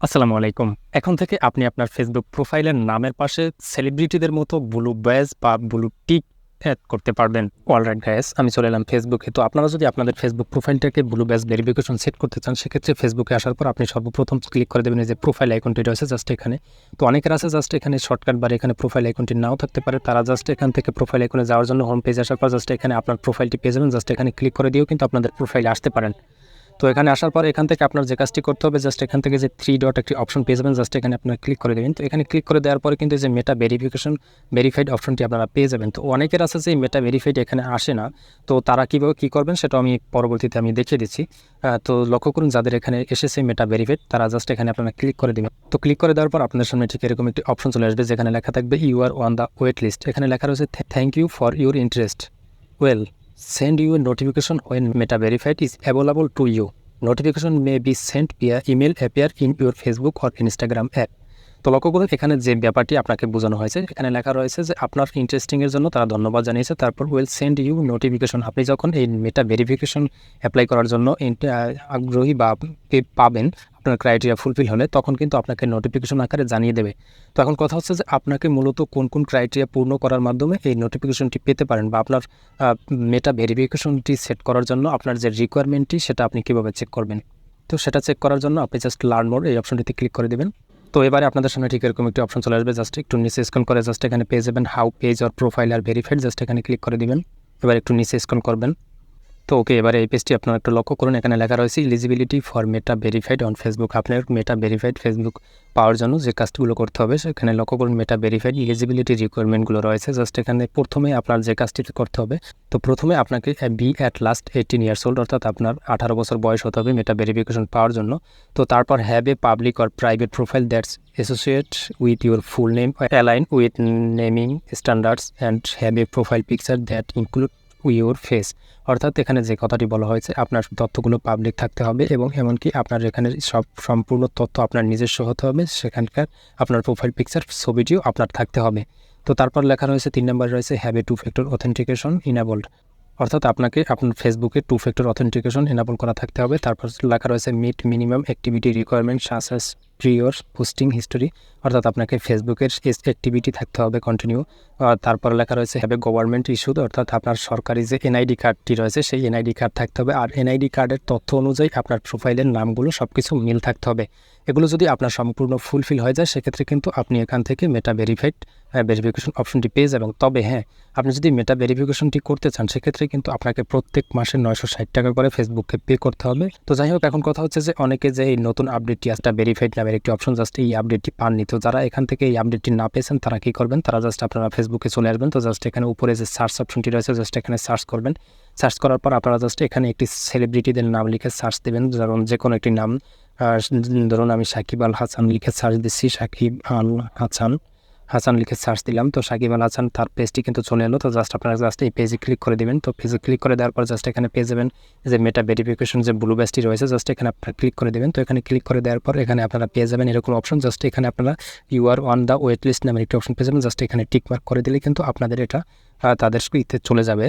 আসসালামু আলাইকুম। এখন থেকে আপনি আপনার ফেসবুক প্রোফাইলের নামের পাশে সেলিব্রিটিদের মতো ব্লু ব্যাজ বা ব্লু টিক এড করতে পারবেন। অলরাইট গাইস, আমি চলে এলাম ফেসবুকে। তো আপনারা যদি আপনাদের ফেসবুক প্রোফাইলটাকে ব্লু ব্যাজ ভেরিফিকেশন সেট করতে চান, সেক্ষেত্রে ফেসবুকে আসার পর আপনি সর্বপ্রথম ক্লিক করে দেবেন এই যে প্রোফাইল আইকনটি রয়েছে জাস্ট এখানে। তো অনেকের আছে জাস্ট এখানে শর্টকাট বার এখানে প্রোফাইল আইকনটি নাও থাকতে পারে, তারা জাস্ট এখান থেকে প্রোফাইল আইকনে যাওয়ার জন্য হোম পেজে আসার পর জাস্ট এখানে আপনার প্রোফাইলটি পেয়ে যাবেন। জাস্ট এখানে ক্লিক করে দিয়েও কিন্তু আপনাদের প্রোফাইলে আসতে পারেন। তো এখানে আসার পর এখান থেকে আপনার যে কাজটি করতে হবে, জাস্ট এখান থেকে যে 3 ডট একটি অপশন পেয়ে যাবেন, জাস্ট এখানে আপনারা ক্লিক করে দেবেন। তো এখানে ক্লিক করে দেওয়ার পরে কিন্তু যে মেটা ভেরিফাইড অপশনটি আপনারা পেয়ে যাবেন। তো অনেকের আছে যে মেটা ভেরিফাইড এখানে আসে না, তো তারা কীভাবে কী করবেন সেটা আমি পরবর্তীতে দেখিয়ে দিচ্ছি। তো লক্ষ্য করুন যাদের এখানে এসেছে মেটা ভেরিফাইড, তারা জাস্ট এখানে আপনারা ক্লিক করে দেবেন। তো ক্লিক করে দেওয়ার পর আপনাদের সামনে ঠিক এরকম একটি অপশন চলে আসবে, যেখানে লেখা থাকবে you are on the wait list. এখানে লেখা রয়েছে thank you for your interest, well send you a notification when Meta Verified is available to you. Notification may be sent via email, appear in your Facebook or Instagram app. তো লক্ষ্য করুন এখানে যে ব্যাপারটি আপনাকে বোঝানো হয়েছে, এখানে লেখা রয়েছে যে আপনার ইন্টারেস্টিংয়ের জন্য তারা ধন্যবাদ জানিয়েছে। তারপর উইল সেন্ড ইউ নোটিফিকেশন, আপনি যখন এই মেটা ভেরিফিকেশন অ্যাপ্লাই করার জন্য আগ্রহী বা পাবেন, আপনার ক্রাইটেরিয়া ফুলফিল হলে তখন কিন্তু আপনাকে নোটিফিকেশন আকারে জানিয়ে দেবে। তো এখন কথা হচ্ছে যে আপনাকে মূলত কোন কোন ক্রাইটেরিয়া পূর্ণ করার মাধ্যমে এই নোটিফিকেশনটি পেতে পারেন, বা আপনার মেটা ভেরিফিকেশনটি সেট করার জন্য আপনার যে রিকোয়ারমেন্টটি সেটা আপনি কীভাবে চেক করবেন। তো সেটা চেক করার জন্য আপনি জাস্ট লার্ন মোর এই অপশনটিতে ক্লিক করে দেবেন। তো এবারে আপনাদের সামনে ঠিক এরকম একটি অপশন চলে আসবে, জাস্ট একটু নিচে স্ক্রল করে জাস্ট এখানে পেয়ে যাবেন how page or profile are verified, just এখানে ক্লিক করে দিবেন। এবার একটু নিচে স্ক্রল করবেন। তো ওকে, এবারে এই পেজটি আপনারা একটু লক্ষ্য করুন, এখানে লেখা রয়েছে eligibility for meta verified on Facebook. আপনার মেটা ভেরিফাইড ফেসবুক পাওয়ার জন্য যে কাজগুলো করতে হবে সেখানে লক্ষ্য করুন মেটা ভেরিফাইড এলিজিবিলিটি রিকোয়ারমেন্টগুলো রয়েছে। জাস্ট এখানে প্রথমে আপনার যে কাজটি করতে হবে, তো প্রথমে আপনাকে be at least 18 years old, অর্থাৎ আপনার 18 বছর বয়স হতে হবে মেটা ভেরিফিকেশন পাওয়ার জন্য। তো তারপর have a public or private profile that's associate with your full name, align with naming standards and have a profile picture that include your face. অর্থাৎ এখানে যে কথাটি বলা হয়েছে, আপনার তথ্যগুলো পাবলিক থাকতে হবে এবং এমনকি আপনার এখানে সম্পূর্ণ তথ্য আপনার নিজস্ব হতে হবে, সেখানকার আপনার প্রোফাইল পিকচার ছবিটিও আপনার থাকতে হবে। তো তারপর লেখা রয়েছে 3 নম্বর রয়েছে হ্যাভ এ 2 ফ্যাক্টর অথেন্টিকেশন ইনেবলড, অর্থাৎ আপনাকে আপনার ফেসবুকে 2 ফ্যাক্টর অথেন্টিকেশন এনাবল করা থাকতে হবে। তারপর লেখা রয়েছে meet minimum activity requirement such as prior posting history, অর্থাৎ আপনাকে ফেসবুকের অ্যাক্টিভিটি থাকতে হবে কন্টিনিউ। তারপর লেখা রয়েছে হ্যাভ এ গভর্নমেন্ট ইস্যুড, অর্থাৎ আপনার সরকারি যে এনআইডি কার্ডটি রয়েছে সেই এনআইডি কার্ড থাকতে হবে, আর এনআইডি কার্ডের তথ্য অনুযায়ী আপনার প্রোফাইলের নামগুলো সব কিছু মিল থাকতে হবে। এগুলো যদি আপনার সম্পূর্ণ ফুলফিল হয়ে যায়, সেক্ষেত্রে কিন্তু আপনি এখান থেকে মেটা ভেরিফিকেশন অপশনটি পেয়ে যাবেন। তবে হ্যাঁ, আপনি যদি মেটা ভেরিফিকেশনটি করতে চান, সেক্ষেত্রে কিন্তু আপনাকে প্রত্যেক মাসে 960 টাকা করে ফেসবুককে পে করতে হবে। তো যাই হোক, এখন কথা হচ্ছে যে অনেকে যে এই নতুন আপডেটটি আসটা ভেরিফাইড নামের একটি অপশন, জাস্ট এই আপডেটটি পাননি। তো যারা এখান থেকে এই আপডেটটি না পেয়েছেন তারা কী করবেন, তারা জাস্ট আপনারা ফেসবুকে চলে আসবেন। তো জাস্ট এখানে উপরে যে সার্চ অপশনটি রয়েছে, জাস্ট এখানে সার্চ করবেন। সার্চ করার পর আপনারা জাস্ট এখানে একটি সেলিব্রিটিদের নাম লিখে সার্চ দেবেন, যেমন যে কোনো একটি নাম। ধরুন আমি সাকিব আল হাসান লিখে সার্চ দিচ্ছি, সাকিব আল হাসান লিখে সার্চ দিলাম। তো সাকিব আল হাসান তার পেজটি কিন্তু চলে এলো। তো জাস্ট আপনারা জাস্ট এই পেজে ক্লিক করে দেবেন। তো পেজে ক্লিক করে দেওয়ার পর জাস্ট এখানে পেয়ে যাবেন যে মেটা ভেরিফিকেশন যে ব্লু ব্যাজটি রয়েছে, জাস্ট এখানে আপনারা ক্লিক করে দেবেন। তো এখানে ক্লিক করে দেওয়ার পর এখানে আপনারা পেয়ে যাবেন এরকম অপশন, জাস্ট এখানে আপনারা you are on the wait list নামের একটি অপশন পেয়ে যাবেন। জাস্ট এখানে টিক মার্ক করে দিলে কিন্তু আপনাদের এটা তাদের ইতে চলে যাবে।